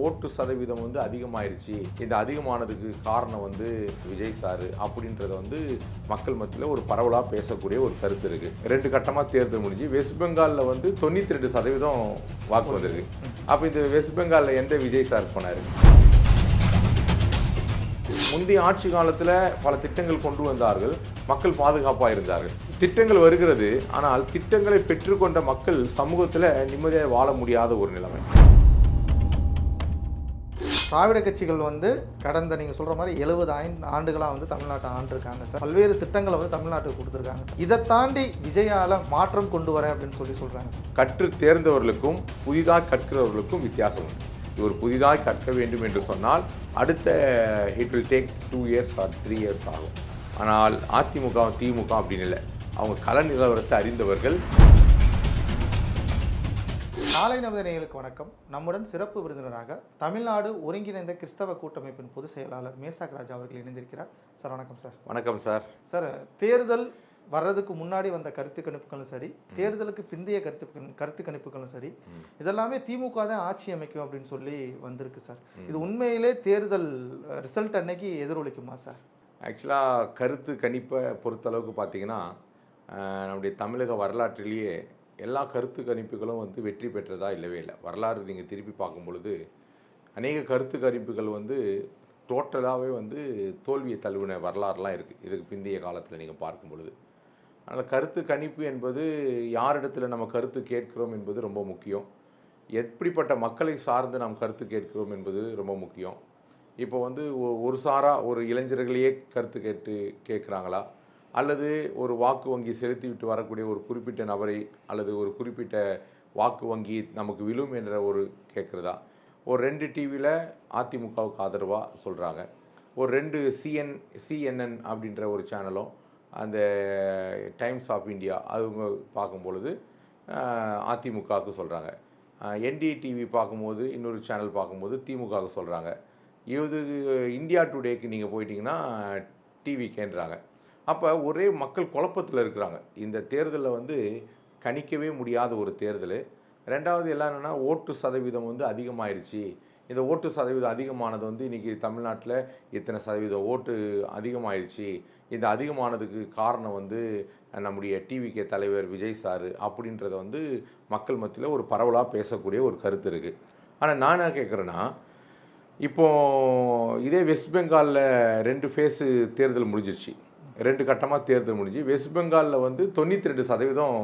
ஓட்டு சதவீதம் வந்து அதிகமாயிருச்சு, இந்த அதிகமானதுக்கு காரணம் வந்து விஜய் சார் அப்படின்றத வந்து மக்கள் மத்தியில் ஒரு பரவலாக பேசக்கூடிய ஒரு கருத்து இருக்கு. 2 கட்டமாக தேர்தல் முடிஞ்சு வெஸ்ட் பெங்காலில் வந்து 92% வாக்கு வந்திருக்கு. அப்போ இந்த வெஸ்ட் பெங்காலில் எந்த விஜய் சார் போனார்? முந்தைய ஆட்சி காலத்தில் பல திட்டங்கள் கொண்டு வந்தார்கள், மக்கள் பாதுகாப்பாக இருந்தார்கள். திட்டங்கள் வருகிறது, ஆனால் திட்டங்களை பெற்றுக்கொண்ட மக்கள் சமூகத்தில் நிம்மதியாக வாழ முடியாத ஒரு நிலைமை. திராவிட கட்சிகள் வந்து கடந்த நீங்கள் சொல்கிற மாதிரி 70 ஆண்டுகளாக வந்து தமிழ்நாட்டை ஆண்டிருக்காங்க சார். பல்வேறு திட்டங்களை வந்து தமிழ்நாட்டுக்கு கொடுத்துருக்காங்க சார். இதை தாண்டி விஜயால மாற்றம் கொண்டு வரேன் அப்படின்னு சொல்கிறாங்க. கற்று தேர்ந்தவர்களுக்கும் புதிதாக கற்கிறவர்களுக்கும் வித்தியாசம் உண்டு. ஒரு புதிதாக கற்க வேண்டும் என்று சொன்னால் அடுத்த it will take 2 years or 3 years ஆகும். ஆனால் அதிமுக திமுக அப்படின்னு இல்லை, அவங்க கள நிலவரத்தை அறிந்தவர்கள். நாளை நமது நேயர்களுக்கு வணக்கம். நம்முடன் சிறப்பு விருந்தினராக தமிழ்நாடு ஒருங்கிணைந்த கிறிஸ்தவ கூட்டமைப்பின் பொதுச் செயலாளர் மேசாக் ராஜா அவர்கள் இணைந்திருக்கிறார். சார் வணக்கம் சார். வணக்கம் சார். சார், தேர்தல் வர்றதுக்கு முன்னாடி வந்த கருத்து கணிப்புகளும் சரி, தேர்தலுக்கு பிந்தைய கருத்து கணிப்புகளும் சரி, இதெல்லாமே திமுக தான் ஆட்சி அமைக்கும் அப்படின்னு சொல்லி வந்திருக்கு சார். இது உண்மையிலே தேர்தல் ரிசல்ட் அன்னைக்கு எதிரொலிக்குமா சார்? ஆக்சுவலாக கருத்து கணிப்பை பொறுத்தளவுக்கு பார்த்தீங்கன்னா நம்முடைய தமிழக வரலாற்றிலேயே எல்லா கருத்து கணிப்புகளும் வந்து வெற்றி பெற்றதா இல்லவே இல்லை. வரலாறு நீங்கள் திருப்பி பார்க்கும் பொழுது அநேக கருத்து கணிப்புகள் வந்து டோட்டலாகவே வந்து தோல்வியை தழுவின வரலாறுலாம் இருக்குது இதுக்கு பிந்தைய காலத்தில் நீங்கள் பார்க்கும் பொழுது. அதனால் கருத்து கணிப்பு என்பது யாரிடத்தில் நம்ம கருத்து கேட்கிறோம் என்பது ரொம்ப முக்கியம். எப்படிப்பட்ட மக்களை சார்ந்து நாம் கருத்து கேட்கிறோம் என்பது ரொம்ப முக்கியம். இப்போ வந்து ஒரு சாரா ஒரு இளைஞர்களையே கருத்து கேட்குறாங்களா, அல்லது ஒரு வாக்கு வங்கி செலுத்திவிட்டு வரக்கூடிய ஒரு குறிப்பிட்ட நபரை அல்லது ஒரு குறிப்பிட்ட வாக்கு வங்கி நமக்கு விழும் என்ற ஒரு கேட்குறதா? ஒரு 2 டிவியில் அதிமுகவுக்கு ஆதரவாக சொல்கிறாங்க, ஒரு 2 CNN அப்படின்ற ஒரு சேனலும் அந்த டைம்ஸ் ஆஃப் இந்தியா அவங்க பார்க்கும்பொழுது அதிமுகவுக்கு சொல்கிறாங்க. NDTV பார்க்கும்போது இன்னொரு சேனல் பார்க்கும்போது திமுகவுக்கு சொல்கிறாங்க. இது இந்தியா டுடேக்கு நீங்கள் போயிட்டீங்கன்னா டிவிக்கேன்றாங்க. அப்போ ஒரே மக்கள் குழப்பத்தில் இருக்கிறாங்க. இந்த தேர்தலில் வந்து கணிக்கவே முடியாத ஒரு தேர்தல். ரெண்டாவது எல்லாம் என்னென்னா, ஓட்டு சதவீதம் வந்து அதிகமாகிடுச்சு. இந்த ஓட்டு சதவீதம் அதிகமானது வந்து இன்றைக்கி தமிழ்நாட்டில் இத்தனை சதவீதம் ஓட்டு அதிகமாகிடுச்சு, இந்த அதிகமானதுக்கு காரணம் வந்து நம்முடைய டிவிகே தலைவர் விஜய் சார் அப்படின்றத வந்து மக்கள் மத்தியில் ஒரு பரவலாக பேசக்கூடிய ஒரு கருத்து இருக்குது. ஆனால் நான் என்ன கேட்குறேன்னா, இப்போது இதே வெஸ்ட் பெங்காலில் 2 ஃபேஸு தேர்தல் முடிஞ்சிருச்சு, 2 கட்டமாக தேர்தல் முடிஞ்சு வெஸ்ட் பெங்காலில் வந்து 92%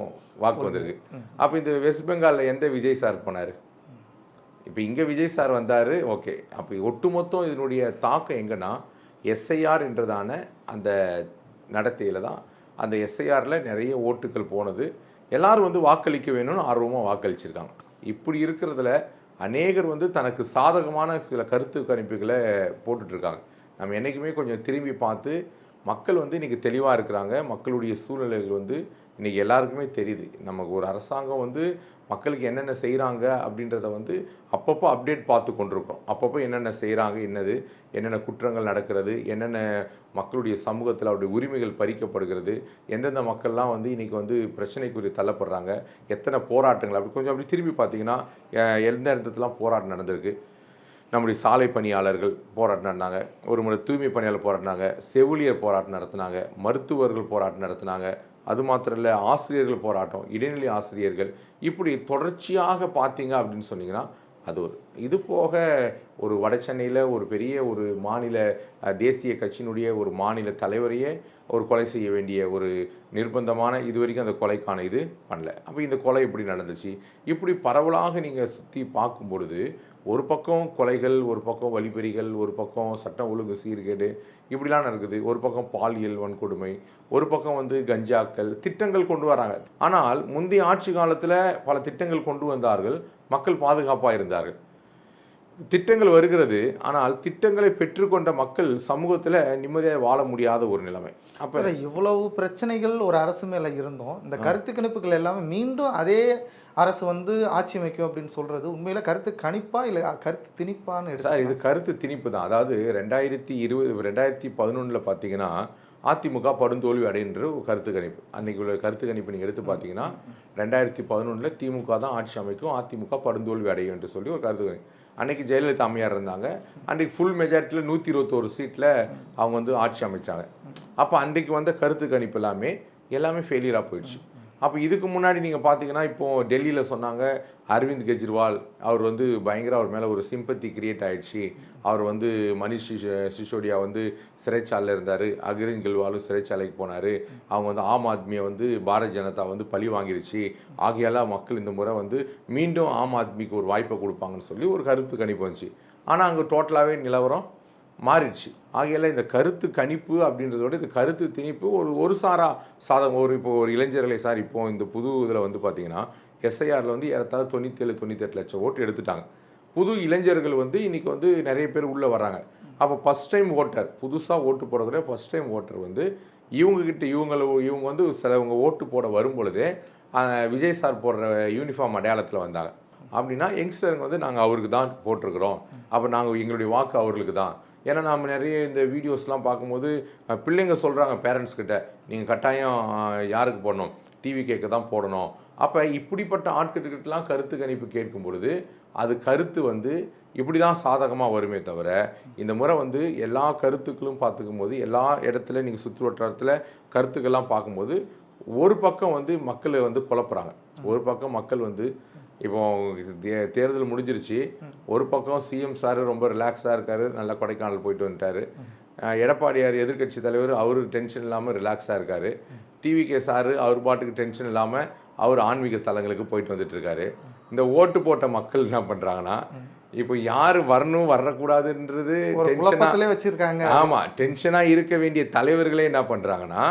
வாக்கு வந்திருக்கு. அப்போ இந்த வெஸ்ட் பெங்காலில் எந்த விஜய் சார் போனார்? இப்போ இங்கே விஜய் சார் வந்தார், ஓகே. அப்போ ஒட்டுமொத்தம் இதனுடைய தாக்கம் எங்கன்னா எஸ்ஐஆர் என்றதான அந்த நடத்தையில் தான். அந்த எஸ்ஐஆரில் நிறைய ஓட்டுகள் போனது, எல்லோரும் வந்து வாக்களிக்க வேணும்னு ஆர்வமாக வாக்களிச்சிருக்காங்க. இப்படி இருக்கிறதுல அநேகர் வந்து தனக்கு சாதகமான சில கருத்து கணிப்புகளை போட்டுட்ருக்காங்க. நம்ம என்றைக்குமே கொஞ்சம் திரும்பி பார்த்து மக்கள் வந்து இன்றைக்கி தெளிவாக இருக்கிறாங்க. மக்களுடைய சூழ்நிலைகள் வந்து இன்றைக்கி எல்லாருக்குமே தெரியுது. நமக்கு ஒரு அரசாங்கம் வந்து மக்களுக்கு என்னென்ன செய்கிறாங்க அப்படின்றத வந்து அப்பப்போ அப்டேட் பார்த்து கொண்டிருக்கோம். அப்பப்போ என்னென்ன செய்கிறாங்க, என்னென்ன குற்றங்கள் நடக்கிறது, என்னென்ன மக்களுடைய சமூகத்தில் அவருடைய உரிமைகள் பறிக்கப்படுகிறது, எந்தெந்த மக்கள்லாம் வந்து இன்றைக்கி வந்து பிரச்சனைக்குரிய தள்ளப்படுறாங்க, எத்தனை போராட்டங்கள் அப்படி திரும்பி பார்த்தீங்கன்னா எந்த இடத்துலலாம் போராட்டம் நடந்திருக்கு. நம்முடைய சாலை பணியாளர்கள் போராட்டம் நடத்தினாங்க, ஒரு முறை தூய்மை பணியாளர் போராட்டினாங்க, செவிலியர் போராட்டம் நடத்தினாங்க, மருத்துவர்கள் போராட்டம் நடத்தினாங்க. அது மாத்திரம் இல்லை, ஆசிரியர்கள் போராட்டம், இடைநிலை ஆசிரியர்கள், இப்படி தொடர்ச்சியாக பார்த்தீங்க அப்படின்னு சொன்னீங்கன்னா அது ஒரு இது போக ஒரு வட சென்னையில் ஒரு பெரிய ஒரு மாநில தேசிய கட்சியினுடைய ஒரு மாநில தலைவரையே ஒரு கொலை செய்ய வேண்டிய ஒரு நிர்பந்தமான இது வரைக்கும் அந்த கொலைக்கான இது பண்ணல. அப்போ இந்த கொலை எப்படி நடந்துச்சு? இப்படி பரவலாக நீங்கள் சுற்றி பார்க்கும் பொழுது ஒரு பக்கம் கொலைகள், ஒரு பக்கம் வழிப்பறிகள், ஒரு பக்கம் சட்டம் ஒழுங்கு சீர்கேடு இப்படிலாம் நடக்குது, ஒரு பக்கம் பாலியல் வன்கொடுமை, ஒரு பக்கம் வந்து கஞ்சாக்கள் திட்டங்கள் கொண்டு வராங்க. ஆனால் முந்தைய ஆட்சி காலத்தில் பல திட்டங்கள் கொண்டு வந்தார்கள், மக்கள் பாதுகாப்பாக இருந்தார்கள். திட்டங்கள் வருகிறது, ஆனால் திட்டங்களை பெற்றுக்கொண்ட மக்கள் சமூகத்தில் நிம்மதியாக வாழ முடியாத ஒரு நிலைமை. அப்போ இவ்வளவு பிரச்சனைகள் ஒரு அரசு மேலே இருந்தோம், இந்த கருத்து கணிப்புகள் எல்லாமே மீண்டும் அதே அரசு வந்து ஆட்சி அமைக்கும் அப்படின்னு சொல்கிறது உண்மையில கருத்து கணிப்பா இல்லை கருத்து திணிப்பான்னு சார்? இது கருத்து திணிப்பு தான். அதாவது 2011 பார்த்தீங்கன்னா அதிமுக படுந்தோல்வி அடைன்ற ஒரு கருத்து கணிப்பு. அன்னைக்கு உள்ள கருத்து கணிப்பு நீங்கள் எடுத்து பார்த்தீங்கன்னா 2011 திமுக தான் ஆட்சி அமைக்கும், அதிமுக படுந்தோல்வி அடையும் என்று சொல்லி ஒரு கருத்து கணிப்பு. அன்னைக்கு ஜெயலலிதா அம்மையார் இருந்தாங்க. அன்றைக்கு ஃபுல் மெஜாரிட்டியில் 121 சீட்டில் அவங்க வந்து ஆட்சி அமைச்சாங்க. அப்போ அன்றைக்கு வந்த கருத்து கணிப்பு எல்லாமே ஃபெயிலியராக போயிடுச்சு. அப்போ இதுக்கு முன்னாடி நீங்கள் பார்த்தீங்கன்னா இப்போது டெல்லியில் சொன்னாங்க அரவிந்த் கெஜ்ரிவால் அவர் வந்து பயங்கர அவர் மேலே ஒரு சிம்பத்தி கிரியேட் ஆகிடுச்சு. அவர் வந்து மணிஷ் சிசோடியா வந்து சிறைச்சாலையில் இருந்தார், அகிரின் கில்வாலும் சிறைச்சாலைக்கு போனார், அவங்க வந்து ஆம் ஆத்மியை வந்து பாரதிய ஜனதா வந்து பழி வாங்கிருச்சு, ஆகியால மக்கள் இந்த முறை வந்து மீண்டும் ஆம் ஆத்மிக்கு ஒரு வாய்ப்பை கொடுப்பாங்கன்னு சொல்லி ஒரு கருத்து கணிப்பு வந்துச்சு. ஆனால் அங்கே டோட்டலாகவே நிலவரம் மாறிடுச்சு. ஆகையால இந்த கருத்து கணிப்பு அப்படின்றதோட இந்த கருத்து திணிப்பு ஒரு சாரா சாதகம். இப்போ ஒரு இளைஞர்களை சார் இப்போ இந்த புது இதில் வந்து பார்த்தீங்கன்னா எஸ்ஐஆரில் வந்து ஏறத்தாழ 97-98 லட்சம் ஓட்டு எடுத்துட்டாங்க. புது இளைஞர்கள் வந்து இன்றைக்கி வந்து நிறைய பேர் உள்ளே வராங்க. அப்போ ஃபஸ்ட் டைம் ஓட்டர், புதுசாக ஓட்டு போடக்கூடிய ஃபஸ்ட் டைம் ஓட்டர் வந்து இவங்க வந்து சிலவங்க ஓட்டு போட வரும் பொழுதே விஜய் சார் போடுற யூனிஃபார்ம் அடையாளத்தில் வந்தாங்க. அப்படின்னா யங்ஸ்டருங்க வந்து நாங்கள் அவருக்கு தான் போட்டிருக்கிறோம், அப்போ நாங்கள் எங்களுடைய வாக்கு அவர்களுக்கு தான். ஏன்னா நாம் நிறைய இந்த வீடியோஸ்லாம் பார்க்கும்போது பிள்ளைங்க சொல்கிறாங்க பேரண்ட்ஸ் கிட்ட, நீங்கள் கட்டாயம் யாருக்கு போடணும், டிவி கேட்க தான் போடணும். அப்போ இப்படிப்பட்ட ஆட்கிட்டலாம் கருத்து கணிப்பு கேட்கும் பொழுது அது கருத்து வந்து இப்படி தான் சாதகமாக வருமே தவிர, இந்த முறை வந்து எல்லா கருத்துக்களும் பார்த்துக்கும் போது எல்லா இடத்துல நீங்கள் சுற்று வட்டாரத்தில் கருத்துக்கள்லாம் பார்க்கும்போது ஒரு பக்கம் வந்து மக்களை வந்து குழப்புறாங்க. ஒரு பக்கம் மக்கள் வந்து இப்போ தேர்தல் முடிஞ்சிருச்சு, ஒரு பக்கம் சிஎம் சார் ரொம்ப ரிலாக்ஸாக இருக்கார், நல்லா கொடைக்கானல் போயிட்டு வந்துட்டார். எடப்பாடியார் எதிர்கட்சி தலைவர் அவரு டென்ஷன் இல்லாமல் ரிலாக்ஸாக இருக்கார். டிவிகே சார் அவர் பாட்டுக்கு டென்ஷன் இல்லாமல் அவர் ஆன்மீக ஸ்தலங்களுக்கு போயிட்டு வந்துட்டு இருக்காரு. இந்த ஓட்டு போட்ட மக்கள் என்ன பண்ணுறாங்கன்னா இப்போ யார் வரணும் வரக்கூடாதுன்றது டென்ஷனாக வச்சுருக்காங்க. ஆமாம், டென்ஷனாக இருக்க வேண்டிய தலைவர்களே என்ன பண்ணுறாங்கன்னா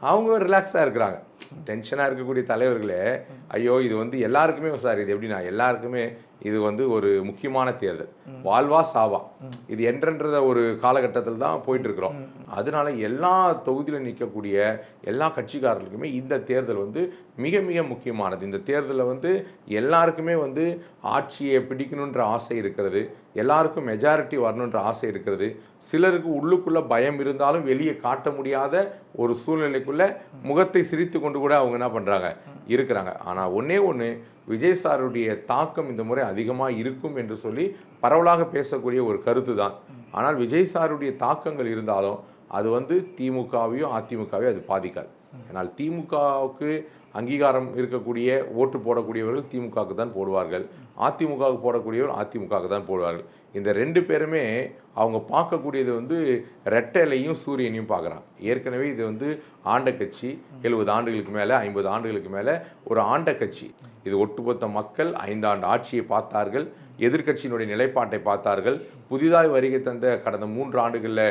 அவங்க ரிலாக்ஸாக இருக்கிறாங்க. டென்ஷனாக இருக்கக்கூடிய தலைவர்களே ஐயோ இது வந்து எல்லாருக்குமே சார், இது எப்படின்னா எல்லாருக்குமே இது வந்து ஒரு முக்கியமான தேர்தல், வாழ்வா சாவா, இது என்றென்ற ஒரு காலகட்டத்தில் தான் போயிட்டு இருக்கிறோம். அதனால எல்லா தொகுதியிலும் நிற்கக்கூடிய எல்லா கட்சிக்காரர்களுக்குமே இந்த தேர்தல் வந்து மிக மிக முக்கியமானது. இந்த தேர்தலில் வந்து எல்லாருக்குமே வந்து ஆட்சியை பிடிக்கணுன்ற ஆசை இருக்கிறது, எல்லாருக்கும் மெஜாரிட்டி வரணுன்ற ஆசை இருக்கிறது. சிலருக்கு உள்ளுக்குள்ள பயம் இருந்தாலும் வெளியே காட்ட முடியாத ஒரு சூழ்நிலைக்குள்ள முகத்தை சிரித்து கொண்டு கூட அவங்க என்ன பண்ணுறாங்க இருக்கிறாங்க. ஆனால் ஒன்றே ஒன்று, விஜய் சாருடைய தாக்கம் இந்த முறை அதிகமாக இருக்கும் என்று சொல்லி பரவலாக பேசக்கூடிய ஒரு கருத்து தான். ஆனால் விஜய் சாருடைய தாக்கங்கள் இருந்தாலும் அது வந்து திமுகவையும் அதிமுகவையும் அது பாதிக்காது. ஆனால் திமுகவுக்கு அங்கீகாரம் இருக்கக்கூடிய ஓட்டு போடக்கூடியவர்கள் திமுகவுக்கு தான் போடுவார்கள், அதிமுகவுக்கு போடக்கூடியவர்கள் அதிமுகவுக்கு தான் போடுவார்கள். இந்த ரெண்டு பேருமே அவங்க பார்க்கக்கூடியது வந்து ரெட்டலையும் சூரியனையும் பார்க்குறாங்க. ஏற்கனவே இது வந்து ஆண்ட கட்சி, 70 ஆண்டுகளுக்கு மேலே 50 ஆண்டுகளுக்கு மேலே ஒரு ஆண்ட கட்சி. இது ஒட்டுமொத்த மக்கள் 5 ஆண்டு ஆட்சியை பார்த்தார்கள், எதிர்கட்சியினுடைய நிலைப்பாட்டை பார்த்தார்கள், புதிதாக வருகை தந்த கடந்த 3 ஆண்டுகளில்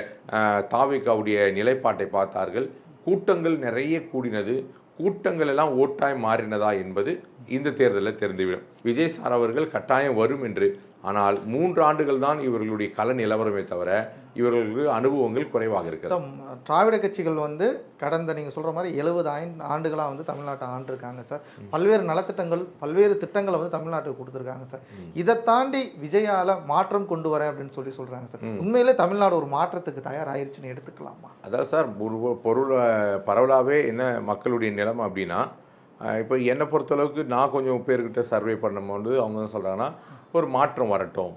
தாவேகாவுடைய நிலைப்பாட்டை பார்த்தார்கள். கூட்டங்கள் நிறைய கூடினது, கூட்டங்கள் எல்லாம் ஓட்டாய் மாறினதா என்பது இந்த தேர்தலில் தெரிந்துவிடும். விஜய் சார் அவர்கள் கட்டாயம் வரும் என்று, ஆனால் 3 ஆண்டுகள் தான் இவர்களுடைய கள நிலவரமே தவிர இவர்களுக்கு அனுபவங்கள் குறைவாக இருக்கிறது. திராவிட கட்சிகள் வந்து கடந்த நீங்கள் சொல்கிற மாதிரி 70 ஆண்டுகளாக வந்து தமிழ்நாட்டை ஆண்டிருக்காங்க சார். பல்வேறு நலத்திட்டங்கள் பல்வேறு திட்டங்களை வந்து தமிழ்நாட்டுக்கு கொடுத்துருக்காங்க சார். இதை தாண்டி விஜயால் மாற்றம் கொண்டு வரேன் அப்படின்னு சொல்கிறாங்க சார். உண்மையிலே தமிழ்நாடு ஒரு மாற்றத்துக்கு தயாராகிருச்சுன்னு எடுத்துக்கலாமா? அதாவது சார் பொருள் பரவலாகவே என்ன மக்களுடைய நிலைமை அப்படின்னா, இப்போ என்னை பொறுத்தளவுக்கு நான் கொஞ்சம் பேர்கிட்ட சர்வே பண்ணும்போது அவங்க என்ன சொல்கிறாங்கன்னா ஒரு மாற்றம் வரட்டும்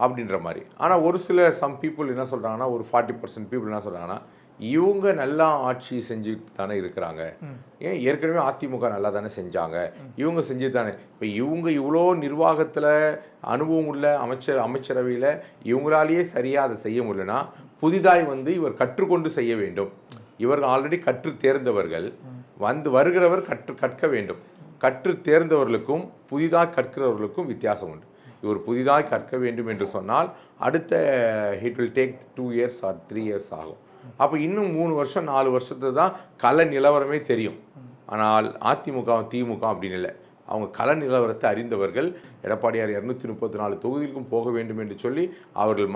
அப்படின்ற மாதிரி. ஆனால் ஒரு சில சம் பீப்புள் என்ன சொல்கிறாங்கன்னா, ஒரு 40% பீப்புள் என்ன சொல்கிறாங்கன்னா, இவங்க நல்லா ஆட்சி செஞ்சுட்டு தானே இருக்கிறாங்க, ஏன் ஏற்கனவே அதிமுக நல்லா தானே செஞ்சாங்க, இவங்க செஞ்சு தானே, இப்போ இவங்க இவ்வளோ நிர்வாகத்தில் அனுபவம் உள்ள அமைச்சரவையில் இவங்களாலேயே சரியாக அதை செய்ய முடியலன்னா புதிதாய் வந்து இவர் கற்றுக்கொண்டு செய்ய வேண்டும். இவர்கள் ஆல்ரெடி கற்று தேர்ந்தவர்கள், வருகிறவர் கற்க வேண்டும். கற்று தேர்ந்தவர்களுக்கும் புதிதாக கற்கிறவர்களுக்கும் வித்தியாசம் உண்டு. இவர் புதிதாக கற்க வேண்டும் என்று சொன்னால் அடுத்த it will take 2 years or 3 years ஆகும். அப்போ இன்னும் 3 வருஷம் 4 வருஷத்துக்கு தான் கள நிலவரமே தெரியும். ஆனால் அதிமுக திமுக அப்படின்னு இல்லை, அவங்க கள நிலவரத்தை அறிந்தவர்கள். எடப்பாடியார் 234 தொகுதிகளுக்கும் போக வேண்டும் என்று சொல்லி அவர்கள்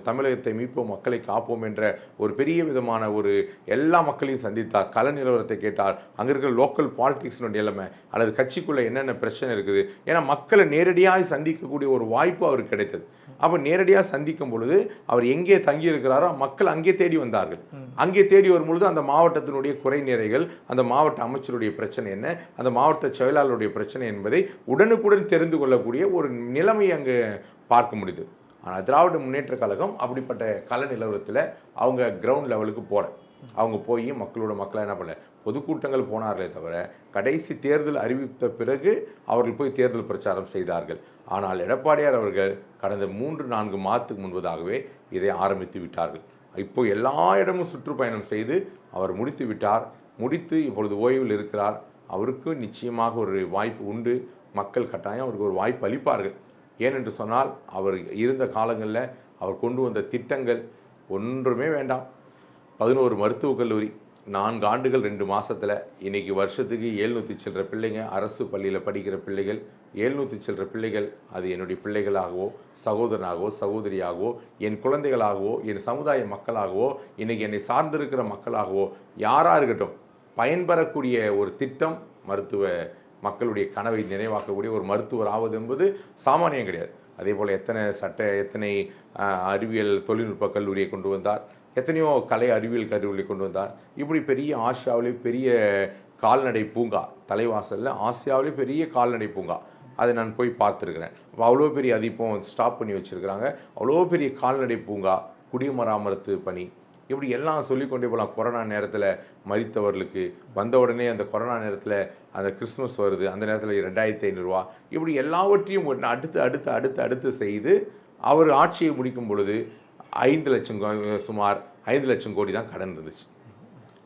தமிழகத்தை மீட்போம், மக்களை காப்போம் என்ற ஒரு பெரிய விதமான ஒரு எல்லா மக்களையும் சந்தித்தார். கள நிலவரத்தை கேட்டார். அங்கே இருக்கிற லோக்கல் பாலிடிக்ஸ்னோட நிலைமை அல்லது கட்சிக்குள்ளே என்னென்ன பிரச்சனை இருக்குது, ஏன்னா மக்களை நேரடியாக சந்திக்கக்கூடிய ஒரு வாய்ப்பு அவருக்கு கிடைத்தது. அப்போ நேரடியாக சந்திக்கும் பொழுது அவர் எங்கே தங்கி இருக்கிறாரோ மக்கள் அங்கே தேடி வந்தார்கள். அங்கே தேடி வரும்பொழுது அந்த மாவட்டத்தினுடைய குறை நிறைகள், அந்த மாவட்ட அமைச்சருடைய பிரச்சனை என்ன, அந்த மாவட்ட செயலாளருடைய பிரச்சனை என்பதை உடனுக்குடன் தெரிந்து கொள்ளக்கூடிய ஒரு நிலைமை அங்கே பார்க்க முடியுது. ஆனால் திராவிட முன்னேற்ற கழகம் அப்படிப்பட்ட கள நிலவரத்தில் அவங்க கிரவுண்ட் லெவலுக்கு போகல. அவங்க போய் மக்களாக என்ன பண்ணல, பொதுக்கூட்டங்கள் போனார்களே தவிர கடைசி தேர்தல் அறிவித்த பிறகு அவர்கள் போய் தேர்தல் பிரச்சாரம் செய்தார்கள். ஆனால் எடப்பாடியார் அவர்கள் கடந்த 3-4 மாதத்துக்கு முன்பதாகவே இதை ஆரம்பித்து விட்டார்கள். இப்போ எல்லா இடமும் சுற்றுப்பயணம் செய்து அவர் முடித்து விட்டார். முடித்து இப்பொழுது ஓய்வில் இருக்கிறார். அவருக்கு நிச்சயமாக ஒரு வாய்ப்பு உண்டு. மக்கள் கட்டாயம் அவருக்கு ஒரு வாய்ப்பு அளிப்பார்கள். ஏனென்று சொன்னால் அவர் இருந்த காலங்களில் அவர் கொண்டு வந்த திட்டங்கள் ஒன்றுமே வேண்டாம். 11 மருத்துவக் கல்லூரி 4 ஆண்டுகள் 2 மாதத்தில் இன்றைக்கி வருஷத்துக்கு 700 சில்லற பிள்ளைங்க அரசு பள்ளியில் படிக்கிற பிள்ளைகள், 700 சில்லற பிள்ளைகள். அது என்னுடைய பிள்ளைகளாகவோ சகோதரனாகவோ சகோதரியாகவோ என் குழந்தைகளாகவோ என் சமுதாய மக்களாகவோ இன்றைக்கி என்னை சார்ந்திருக்கிற மக்களாகவோ யாராக இருக்கட்டும் பயன்பெறக்கூடிய ஒரு திட்டம் மருத்துவ மக்களுடைய கனவை நினைவாக்கக்கூடிய ஒரு மருத்துவர் ஆவது என்பது சாமானியம் கிடையாது. அதே போல் எத்தனை அறிவியல் தொழில்நுட்ப கல்லூரியை கொண்டு வந்தார், எத்தனையோ கலை அறிவியல் கல்லூரியை கொண்டு வந்தார். இப்படி பெரிய ஆசியாவிலே பெரிய கால்நடை பூங்கா, தலைவாசலில் ஆசியாவிலே பெரிய கால்நடை பூங்கா, அதை நான் போய் பார்த்துருக்குறேன். அவ்வளோ பெரிய அது இப்போ ஸ்டாப் பண்ணி வச்சுருக்கிறாங்க. அவ்வளோ பெரிய கால்நடை பூங்கா, குடிமராமத்து பணி, இப்படி எல்லாம் சொல்லிக்கொண்டே போகலாம். கொரோனா நேரத்தில் மரித்தவர்களுக்கு வந்த உடனே அந்த கொரோனா நேரத்தில் அந்த கிறிஸ்மஸ் வருது, அந்த நேரத்தில் 2500 ரூபா, இப்படி எல்லாவற்றையும் அடுத்து அடுத்து அடுத்து அடுத்து செய்து அவர் ஆட்சியை முடிக்கும் பொழுது 5 லட்சம் சுமார் 5 லட்சம் கோடி தான் கடன் இருந்துச்சு.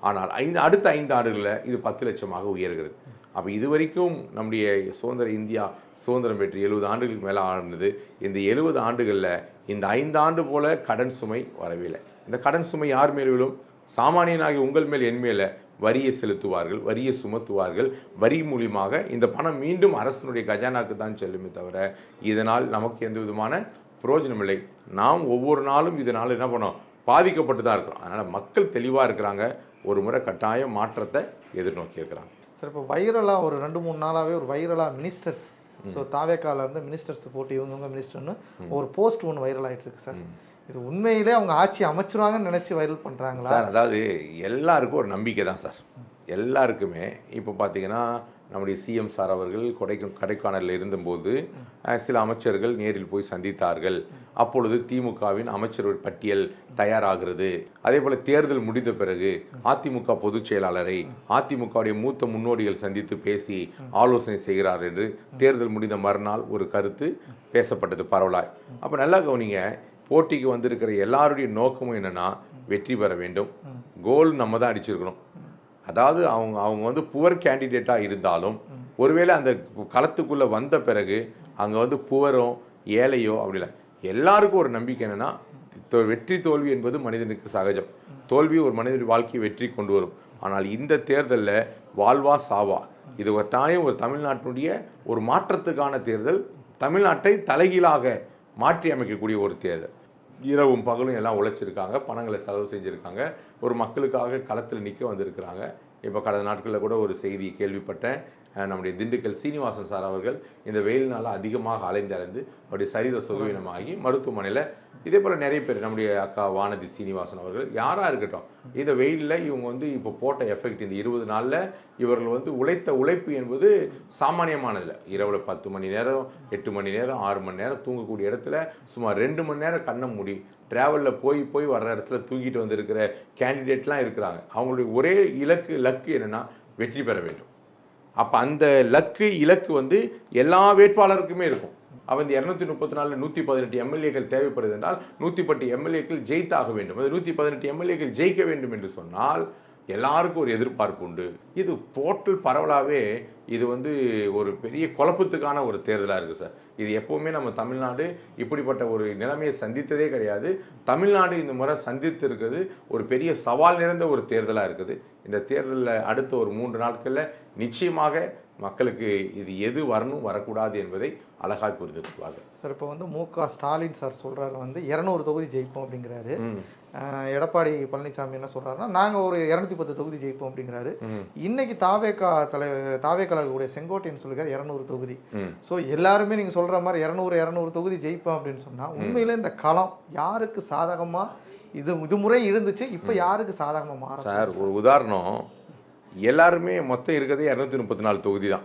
ஆனால் அடுத்த 5 ஆண்டுகளில் இது 10 லட்சமாக உயர்கிறது. அப்போ இது வரைக்கும் நம்முடைய சுதந்திர இந்தியா சுதந்திரம் பெற்று 70 ஆண்டுகளுக்கு மேலே ஆனது. இந்த 70 ஆண்டுகளில் இந்த 5 ஆண்டு போல கடன் சுமை வரவே இல்லை. இந்த கடன் சுமை யார் மேல் விழும்? சாமானியனாகி உங்கள் மேல் என் மேலே வரியை செலுத்துவார்கள், வரியை சுமத்துவார்கள். வரி மூலியமாக இந்த பணம் மீண்டும் அரசனுடைய கஜானாக்கு தான் செல்லுமே தவிர இதனால் நமக்கு எந்த விதமான பிரயோஜனம் இல்லை. நாம் ஒவ்வொரு நாளும் இதனால் என்ன பண்ணோம், பாதிக்கப்பட்டு தான் இருக்கிறோம். அதனால் மக்கள் தெளிவாக இருக்கிறாங்க. ஒரு முறை கட்டாயம் மாற்றத்தை எதிர்நோக்கி இருக்கிறாங்க. சார், இப்போ வைரலாக ஒரு 2-3 நாளாகவே ஒரு வைரலாக மினிஸ்டர்ஸ், ஸோ தாவேக்கால இருந்து மினிஸ்டர்ஸ் போட்டு இவங்க மினிஸ்டர்னு ஒரு போஸ்ட் ஒன்று வைரல் ஆகிட்டு இருக்கு சார். இது உண்மையிலே அவங்க ஆட்சி அமைச்சிருவாங்கன்னு நினச்சி வைரல் பண்ணுறாங்களா சார்? அதாவது எல்லாருக்கும் ஒரு நம்பிக்கை தான் சார், எல்லாருக்குமே. இப்போ பார்த்தீங்கன்னா நம்முடைய சிஎம் சார் அவர்கள் கொடைக்கானலில் இருந்தபோது சில அமைச்சர்கள் நேரில் போய் சந்தித்தார்கள். அப்பொழுது திமுகவின் அமைச்சர் பட்டியல் தயாராகிறது. அதே போல் தேர்தல் முடிந்த பிறகு அதிமுக பொதுச் செயலாளரை அதிமுகவுடைய மூத்த முன்னோடிகள் சந்தித்து பேசி ஆலோசனை செய்கிறார் என்று தேர்தல் முடிந்த மறுநாள் ஒரு கருத்து பேசப்பட்டது பரவலாய். அப்போ நல்லா கவனிங்க, போட்டிக்கு வந்திருக்கிற எல்லாருடைய நோக்கமும் என்னென்னா வெற்றி பெற வேண்டும். கோல் நம்ம தான் அடிச்சிருக்கணும். அதாவது அவங்க வந்து புவர் கேண்டிடேட்டாக இருந்தாலும் ஒருவேளை அந்த களத்துக்குள்ளே வந்த பிறகு அங்கே வந்து புவரோ ஏழையோ அப்படி இல்லை, எல்லாருக்கும் ஒரு நம்பிக்கை என்னென்னா வெற்றி தோல்வி என்பது மனிதனுக்கு சகஜம். தோல்வி ஒரு மனிதனுடைய வாழ்க்கையை வெற்றி கொண்டு வரும். ஆனால் இந்த தேர்தலில் வாழ்வா சாவா, இது ஒரு டாயம் ஒரு தமிழ்நாட்டினுடைய ஒரு மாற்றத்துக்கான தேர்தல், தமிழ்நாட்டை தலைகீழாக மாற்றி அமைக்கக்கூடிய ஒரு தேர்தல். இரவும் பகலும் எல்லாம் உழைச்சிருக்காங்க, பணங்களை செலவு செஞ்சுருக்காங்க, ஒரு மக்களுக்காக களத்தில் நிற்க வந்திருக்கிறாங்க. இப்போ கடந்த நாட்களில் கூட ஒரு செய்தி கேள்விப்பட்டேன். நம்முடைய திண்டுக்கல் சீனிவாசன் சார் அவர்கள் இந்த வெயில்னால் அதிகமாக அலைந்து அவருடைய சரீர சுகவீனமாகி மருத்துவமனையில், இதே போல் நிறைய பேர் நம்முடைய அக்கா வானதி சீனிவாசன் அவர்கள் யாராக இருக்கட்டும், இந்த வெயிலில் இவங்க வந்து இப்போ போட்ட எஃபெக்ட் இந்த 20 நாளில் இவர்கள் வந்து உழைத்த உழைப்பு என்பது சாமானியமானதில்லை. இரவில் 10 மணி நேரம் 8 மணி நேரம் 6 மணி நேரம் தூங்கக்கூடிய இடத்துல சுமார் 2 மணி நேரம் கண்ணை மூடி ட்ராவலில் போய் வர்ற இடத்துல தூங்கிட்டு வந்திருக்கிற கேண்டிடேட்லாம் இருக்கிறாங்க. அவங்களுடைய ஒரே லக்கு என்னென்னா வெற்றி பெற வேண்டும். அப்போ அந்த இலக்கு வந்து எல்லா வேட்பாளருக்குமே இருக்கும். அவன் இந்த 234 118 எம்எல்ஏக்கள் தேவைப்படுது என்றால் 110 எம்எல்ஏக்கள் ஜெயித்தாக வேண்டும். அது 118 எம்எல்ஏக்கள் ஜெயிக்க வேண்டும் என்று சொன்னால் எல்லாருக்கும் ஒரு எதிர்பார்ப்பு உண்டு. இது டோட்டல் பரவலாகவே இது வந்து ஒரு பெரிய குழப்பத்துக்கான ஒரு தேர்தலாக இருக்குது சார். இது எப்போவுமே நம்ம தமிழ்நாடு இப்படிப்பட்ட ஒரு நிலைமையை சந்தித்ததே கிடையாது. தமிழ்நாடு இந்த முறை சந்தித்து இருக்கிறது ஒரு பெரிய சவால் நிறைந்த ஒரு தேர்தலாக இருக்குது. இந்த தேர்தலில் அடுத்த ஒரு 3 நாட்களில் நிச்சயமாக மக்களுக்கு இது எது வரணும் வரக்கூடாது என்பதை அழகாய் புரிந்து கொள்வார்கள். சார் இப்போ வந்து மு.க. ஸ்டாலின் சார் சொல்கிறாரு வந்து 200 தொகுதி ஜெயிப்போம் அப்படிங்கிறாரு. எடப்பாடி பழனிசாமி என்ன சொல்கிறாருன்னா நாங்கள் ஒரு 210 தொகுதி ஜெயிப்போம் அப்படிங்கிறாரு. இன்னைக்கு தாவேக்கழகக்கூடிய செங்கோட்டையன் சொல்லுகிறார் 200 தொகுதி. ஸோ எல்லாருமே நீங்கள் சொல்கிற மாதிரி 200 தொகுதி ஜெயிப்போம் அப்படின்னு சொன்னால் உண்மையிலே இந்த களம் யாருக்கு சாதகமாக இது முறை இருந்துச்சு, இப்போ யாருக்கு சாதகமாக மாறும் சார்? ஒரு உதாரணம், எல்லாருமே மொத்தம் இருக்கிறதே 234 தொகுதி தான்.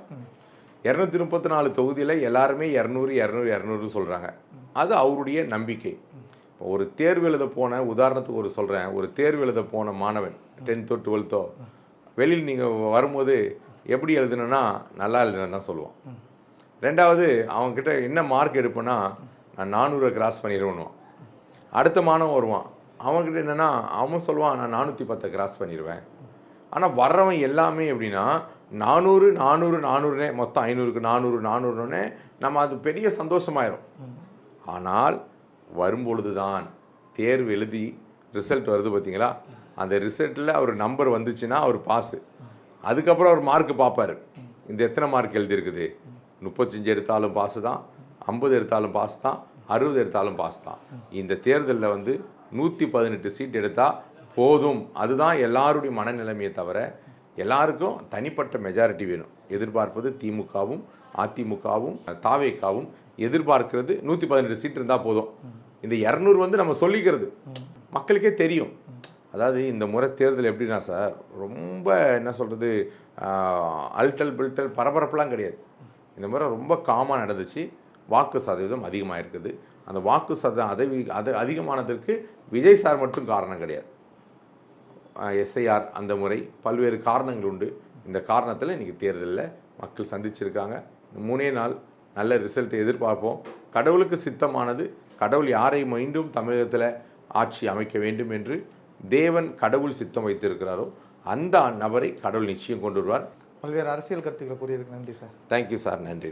234 தொகுதியில் எல்லாருமே 200 சொல்கிறாங்க. அது அவருடைய நம்பிக்கை. இப்போ ஒரு தேர்வு எழுத போன, உதாரணத்துக்கு சொல்கிறேன், ஒரு தேர்வு எழுத போன மாணவன் 10th 12th வெளியில் நீங்கள் வரும்போது எப்படி எழுதுனா நல்லா எழுதுனு தான் சொல்லுவான். ரெண்டாவது அவங்கக்கிட்ட என்ன மார்க் எடுப்பேன்னா நான் 400 கிராஸ் பண்ணிடுவேன்னுவான். அடுத்த மாணவன் வருவான், அவன்கிட்ட என்னென்னா அவன் சொல்லுவான் நான் 410 கிராஸ் பண்ணிடுவேன். ஆனால் வர்றவன் எல்லாமே எப்படின்னா 400 மொத்தம் 500க்கு 400 நம்ம அது பெரிய சந்தோஷமாயிரும். ஆனால் வரும்பொழுது தான் தேர்வு எழுதி ரிசல்ட் வருது பார்த்தீங்களா, அந்த ரிசல்ட்டில் அவர் நம்பர் வந்துச்சுன்னா அவர் பாஸு. அதுக்கப்புறம் அவர் மார்க்கு பார்ப்பார், இந்த எத்தனை மார்க் எழுதியிருக்குது, 35 எடுத்தாலும் பாஸு தான், 50 எடுத்தாலும் பாஸ் தான், 60 எடுத்தாலும் பாஸ் தான். இந்த தேர்தலில் வந்து 118 சீட் எடுத்தால் போதும். அதுதான் எல்லாருடைய மனநிலைமையை தவிர எல்லாருக்கும் தனிப்பட்ட மெஜாரிட்டி வேணும். எதிர்பார்ப்பது திமுகவும் அதிமுகவும் தாவேக்காவும் எதிர்பார்க்கிறது 118 சீட் இருந்தால் போதும். இந்த 200 வந்து நம்ம சொல்லிக்கிறது மக்களுக்கே தெரியும். அதாவது இந்த முறை தேர்தல் எப்படின்னா சார், ரொம்ப என்ன சொல்கிறது, அல்டல் பில்டல் பரபரப்புலாம் கிடையாது. இந்த முறை ரொம்ப காமாக நடந்துச்சு. வாக்கு சதவீதம் அதிகமாக இருக்குது. அந்த வாக்கு சதவீதம் அது அதிகமானதற்கு விஜய் சார் மட்டும் காரணம் கிடையாது. எஸ்ஐஆர் அந்த முறை பல்வேறு காரணங்கள் உண்டு. இந்த காரணத்தில் இன்றைக்கி தேர்தலில் மக்கள் சந்திச்சிருக்காங்க. 3 நாள் நல்ல ரிசல்ட்டை எதிர்பார்ப்போம். கடவுளுக்கு சித்தமானது, கடவுள் யாரை மீண்டும் தமிழகத்தில் ஆட்சி அமைக்க வேண்டும் என்று தேவன் கடவுள் சித்தம் வைத்திருக்கிறாரோ அந்த நபரை கடவுள் நிச்சயம் கொண்டு வருவார். பல்வேறு அரசியல் கருத்துக்களை புரியதுக்கு நன்றி சார். Thank you sir. நன்றி.